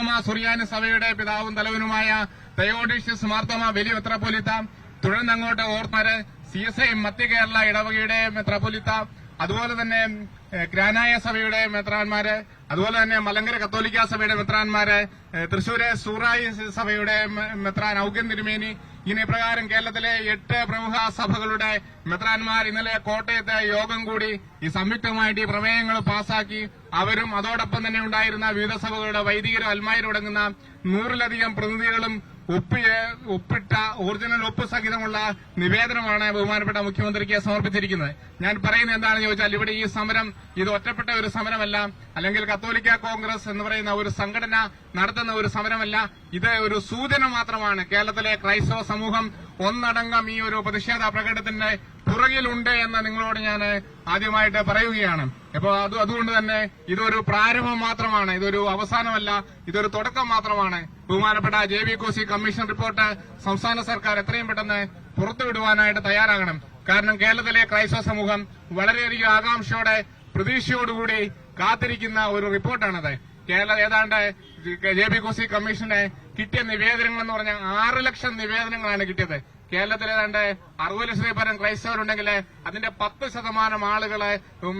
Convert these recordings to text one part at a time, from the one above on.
മാർത്തോമ സുറിയാനി സഭയുടെ പിതാവും തലവനുമായ തെയോഡീഷ്യസ് മാർത്തോമ വലിയ മെത്രാപ്പൊലീത്ത, തുടർന്നങ്ങോട്ട് ഓർമാര് CSI മധ്യ കേരള ഇടവകയുടെ മെത്രാപ്പൊലീത്ത, അതുപോലെ തന്നെ ഗ്രാനായ സഭയുടെ മെത്രാന്മാര്, അതുപോലെ തന്നെ മലങ്കര കത്തോലിക്ക സഭയുടെ മെത്രാന്മാര്, തൃശൂരെ സൂറായി സഭയുടെ മെത്രാൻ ഔഗ്യൻ തിരുമേനി, ഇങ്ങനെ പ്രകാരം കേരളത്തിലെ 8 പ്രമുഖ സഭകളുടെ മെത്രാന്മാർ ഇന്നലെ കോട്ടയത്തെ യോഗം കൂടി ഈ സംയുക്തമായിട്ട് ഈ പ്രമേയങ്ങൾ പാസാക്കി. അവരും അതോടൊപ്പം തന്നെ ഉണ്ടായിരുന്ന വിവിധ സഭകളുടെ വൈദികരും അൽമായരും അടങ്ങുന്ന 100-ലധികം പ്രതിനിധികളും ഒപ്പിട്ട ഒറിജിനൽ ഒപ്പ് സഹിതമുള്ള നിവേദനമാണ് ബഹുമാനപ്പെട്ട മുഖ്യമന്ത്രിക്ക് സമർപ്പിച്ചിരിക്കുന്നത്. ഞാൻ പറയുന്നത് എന്താണെന്ന് ചോദിച്ചാൽ, ഇവിടെ ഈ സമരം ഇത് ഒറ്റപ്പെട്ട ഒരു സമരമല്ല, അല്ലെങ്കിൽ കത്തോലിക്ക കോൺഗ്രസ് എന്ന് പറയുന്ന ഒരു സംഘടന നടത്തുന്ന ഒരു സമരമല്ല. ഇത് ഒരു സൂചന മാത്രമാണ്. കേരളത്തിലെ ക്രൈസ്തവ സമൂഹം ഒന്നടങ്കം ഈ ഒരു പ്രതിഷേധ പ്രകടനത്തിന്റെ പുറകിലുണ്ട് എന്ന് നിങ്ങളോട് ഞാൻ ആദ്യമായിട്ട് പറയുകയാണ്. അപ്പോൾ അതുകൊണ്ട് തന്നെ ഇതൊരു പ്രാരംഭം മാത്രമാണ്, ഇതൊരു അവസാനമല്ല, ഇതൊരു തുടക്കം മാത്രമാണ്. ബഹുമാനപ്പെട്ട JB കോശി കമ്മീഷൻ റിപ്പോർട്ട് സംസ്ഥാന സർക്കാർ എത്രയും പെട്ടെന്ന് പുറത്തുവിടുവാനായിട്ട് തയ്യാറാകണം. കാരണം കേരളത്തിലെ ക്രൈസ്തവ സമൂഹം വളരെയധികം ആകാംക്ഷയോടെ പ്രതീക്ഷയോടുകൂടി കാത്തിരിക്കുന്ന ഒരു റിപ്പോർട്ടാണത്. ഏതാണ്ട് JB കോശി കമ്മീഷന് കിട്ടിയ നിവേദനങ്ങൾ എന്ന് പറഞ്ഞാൽ 6 ലക്ഷം നിവേദനങ്ങളാണ് കിട്ടിയത്. കേരളത്തിൽ ഏതാണ്ട് 60 ലക്ഷത്തിൽ പരം ക്രൈസ്തവരുണ്ടെങ്കിൽ അതിന്റെ 10% ആളുകളെ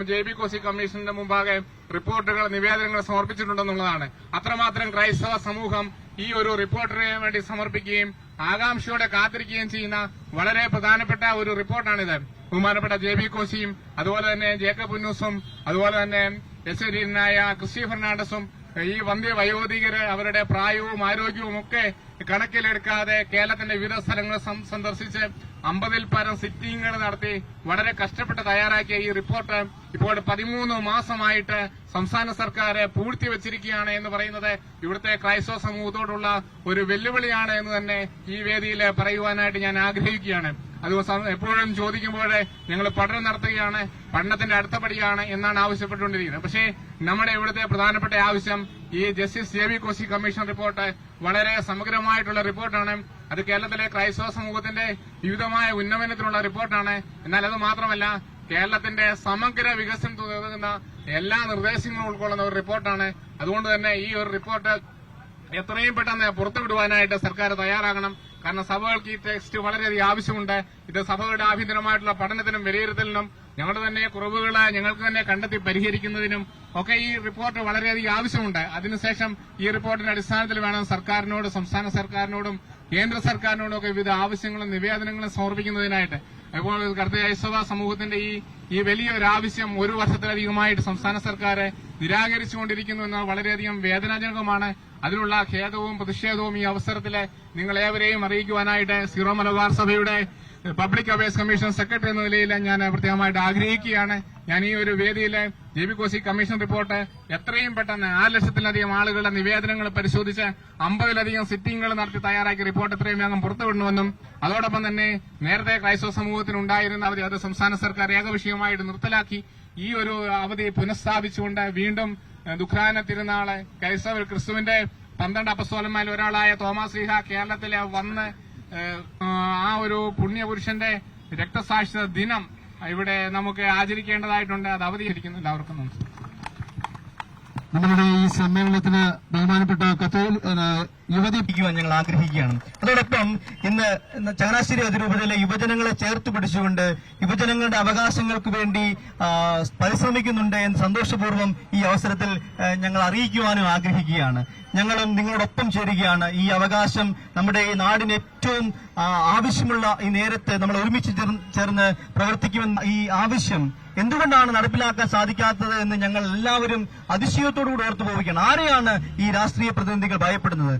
JB കോശി കമ്മീഷന്റെ മുമ്പാകെ റിപ്പോർട്ടുകൾ, നിവേദനങ്ങൾ സമർപ്പിച്ചിട്ടുണ്ടെന്നുള്ളതാണ്. അത്രമാത്രം ക്രൈസ്തവ സമൂഹം ഈ ഒരു റിപ്പോർട്ടിന് വേണ്ടി സമർപ്പിക്കുകയും ആകാംക്ഷയോടെ കാത്തിരിക്കുകയും ചെയ്യുന്ന വളരെ പ്രധാനപ്പെട്ട ഒരു റിപ്പോർട്ടാണിത്. ബഹുമാനപ്പെട്ട JB കോശിയും അതുപോലെ തന്നെ ജേക്കബ് പുന്നൂസും അതുപോലെ തന്നെ എസ്എഡിനായ ക്രിസ്റ്റി ഫെർണാണ്ടസും ഈ വയോധികര് അവരുടെ പ്രായവും ആരോഗ്യവും ഒക്കെ കണക്കിലെടുക്കാതെ കേരളത്തിന്റെ വിവിധ സ്ഥലങ്ങൾ സന്ദർശിച്ച് 50-ൽ പരം സിറ്റിംഗുകൾ നടത്തി വളരെ കഷ്ടപ്പെട്ട് തയ്യാറാക്കിയ ഈ റിപ്പോർട്ട് ഇപ്പോൾ 13 മാസമായിട്ട് സംസ്ഥാന സർക്കാർ പൂഴ്ത്തിവച്ചിരിക്കുകയാണ് എന്ന് പറയുന്നത് ഇവിടുത്തെ ക്രൈസ്തവ സമൂഹത്തോടുള്ള ഒരു വെല്ലുവിളിയാണ് എന്ന് തന്നെ ഈ വേദിയിൽ പറയുവാനായിട്ട് ഞാൻ ആഗ്രഹിക്കുകയാണ്. അത് എപ്പോഴും ചോദിക്കുമ്പോൾ ഞങ്ങൾ പഠനം നടത്തുകയാണ്, പഠനത്തിന്റെ അടുത്ത പടിയാണ് എന്നാണ് ആവശ്യപ്പെട്ടുകൊണ്ടിരിക്കുന്നത്. പക്ഷേ നമ്മുടെ ഇവിടുത്തെ പ്രധാനപ്പെട്ട ആവശ്യം ഈ justice JB Koshy commission report വളരെ സമഗ്രമായിട്ടുള്ള റിപ്പോർട്ടാണ്. അത് കേരളത്തിലെ ക്രൈസ്തവ സമൂഹത്തിന്റെ വിവിധമായ ഉന്നമനത്തിനുള്ള റിപ്പോർട്ടാണ്. എന്നാൽ അത് മാത്രമല്ല, കേരളത്തിന്റെ സമഗ്ര വികസനത്തിന് ഉതകുന്ന എല്ലാ നിർദ്ദേശങ്ങളും ഉൾക്കൊള്ളുന്ന ഒരു റിപ്പോർട്ടാണ്. അതുകൊണ്ട് തന്നെ ഈ ഒരു റിപ്പോർട്ട് എത്രയും പെട്ടെന്ന് പുറത്തുവിടുവാനായിട്ട് സർക്കാർ തയ്യാറാകണം. കാരണം സഭകൾക്ക് ഈ ടെക്സ്റ്റ് വളരെയധികം ആവശ്യമുണ്ട്. ഇത് സഭകളുടെ ആഭ്യന്തരമായിട്ടുള്ള പഠനത്തിനും വിലയിരുത്തലിനും ഞങ്ങളുടെ തന്നെ കുറവുകൾ ഞങ്ങൾക്ക് തന്നെ കണ്ടെത്തി പരിഹരിക്കുന്നതിനും ഒക്കെ ഈ റിപ്പോർട്ട് വളരെയധികം ആവശ്യമുണ്ട്. അതിനുശേഷം ഈ റിപ്പോർട്ടിന്റെ അടിസ്ഥാനത്തിൽ വേണം സർക്കാരിനോട്, സംസ്ഥാന സർക്കാരിനോടും കേന്ദ്ര സർക്കാരിനോടും ഒക്കെ വിവിധ ആവശ്യങ്ങളും നിവേദനങ്ങളും സമർപ്പിക്കുന്നതിനായിട്ട്. അപ്പോൾ ക്രൈസ്തവ സമൂഹത്തിന്റെ ഈ വലിയൊരു ആവശ്യം 1 വർഷത്തിലധികമായിട്ട് സംസ്ഥാന സർക്കാർ നിരാകരിച്ചുകൊണ്ടിരിക്കുന്നു എന്നത് വളരെയധികം വേദനാജനകമാണ്. അതിനുള്ള ഖേദവും പ്രതിഷേധവും ഈ അവസരത്തിൽ നിങ്ങളേവരെയും അറിയിക്കുവാനായിട്ട് സീറോ മലബാർ സഭയുടെ പബ്ലിക് അഫയേഴ്സ് കമ്മീഷൻ സെക്രട്ടറി എന്ന നിലയിൽ ഞാൻ പ്രത്യേകമായിട്ട് ആഗ്രഹിക്കുകയാണ്. ഞാൻ ഈ ഒരു വേദിയിൽ JB കോശി കമ്മീഷൻ റിപ്പോർട്ട് എത്രയും പെട്ടെന്ന് 4 ലക്ഷത്തിലധികം ആളുകളുടെ നിവേദനങ്ങൾ പരിശോധിച്ച് 50-ലധികം സിറ്റിംഗുകൾ നടത്തി തയ്യാറാക്കിയ റിപ്പോർട്ട് എത്രയും വേഗം പുറത്തുവിടണമെന്നും അതോടൊപ്പം തന്നെ നേരത്തെ ക്രൈസ്തവ സമൂഹത്തിനുണ്ടായിരുന്ന അവധി അത് സംസ്ഥാന സർക്കാർ ഏകവിഷയമായിട്ട് നിർത്തലാക്കി ഈ ഒരു അവധി പുനഃസ്ഥാപിച്ചുകൊണ്ട് വീണ്ടും ദുഃഖാന തിരുനാള് ക്രിസ്തുവിന്റെ 12 അപ്പസ്തോലന്മാരിൽ ഒരാളായ തോമാസ് ശ്ലീഹ കേരളത്തിൽ വന്ന് ആ ഒരു പുണ്യപുരുഷന്റെ രക്തസാക്ഷിത ദിനം ഇവിടെ നമുക്ക് ആചരിക്കേണ്ടതായിട്ടുണ്ട്. അത് അവതരിപ്പിക്കുന്നു. എല്ലാവർക്കും നമസ്കാരം. നമ്മളുടെ ഈ സമ്മേളനത്തിന് ബഹുമാനപ്പെട്ട യുവതിപ്പിക്കുവാൻ ഞങ്ങൾ ആഗ്രഹിക്കുകയാണ്. അതോടൊപ്പം ഇന്ന് ചങ്ങനാശ്ശേരി അതിരൂപതയിലെ യുവജനങ്ങളെ ചേർത്ത് പിടിച്ചുകൊണ്ട് യുവജനങ്ങളുടെ അവകാശങ്ങൾക്ക് വേണ്ടി പരിശ്രമിക്കുന്നുണ്ട് എന്ന് സന്തോഷപൂർവ്വം ഈ അവസരത്തിൽ ഞങ്ങൾ അറിയിക്കുവാനും ആഗ്രഹിക്കുകയാണ്. ഞങ്ങളും നിങ്ങളോടൊപ്പം ചേരുകയാണ്. ഈ അവകാശം നമ്മുടെ ഈ നാടിന് ഏറ്റവും ആവശ്യമുള്ള ഈ നേരത്ത് നമ്മൾ ഒരുമിച്ച് ചേർന്ന് പ്രവർത്തിക്കുമെന്ന ഈ ആവശ്യം എന്തുകൊണ്ടാണ് നടപ്പിലാക്കാൻ സാധിക്കാത്തത് എന്ന് ഞങ്ങൾ എല്ലാവരും അതിശയത്തോടുകൂടി ഓർത്തു പോവുകയാണ്. ആരെയാണ് ഈ രാഷ്ട്രീയ പ്രതിനിധികൾ ഭയപ്പെടുന്നത്?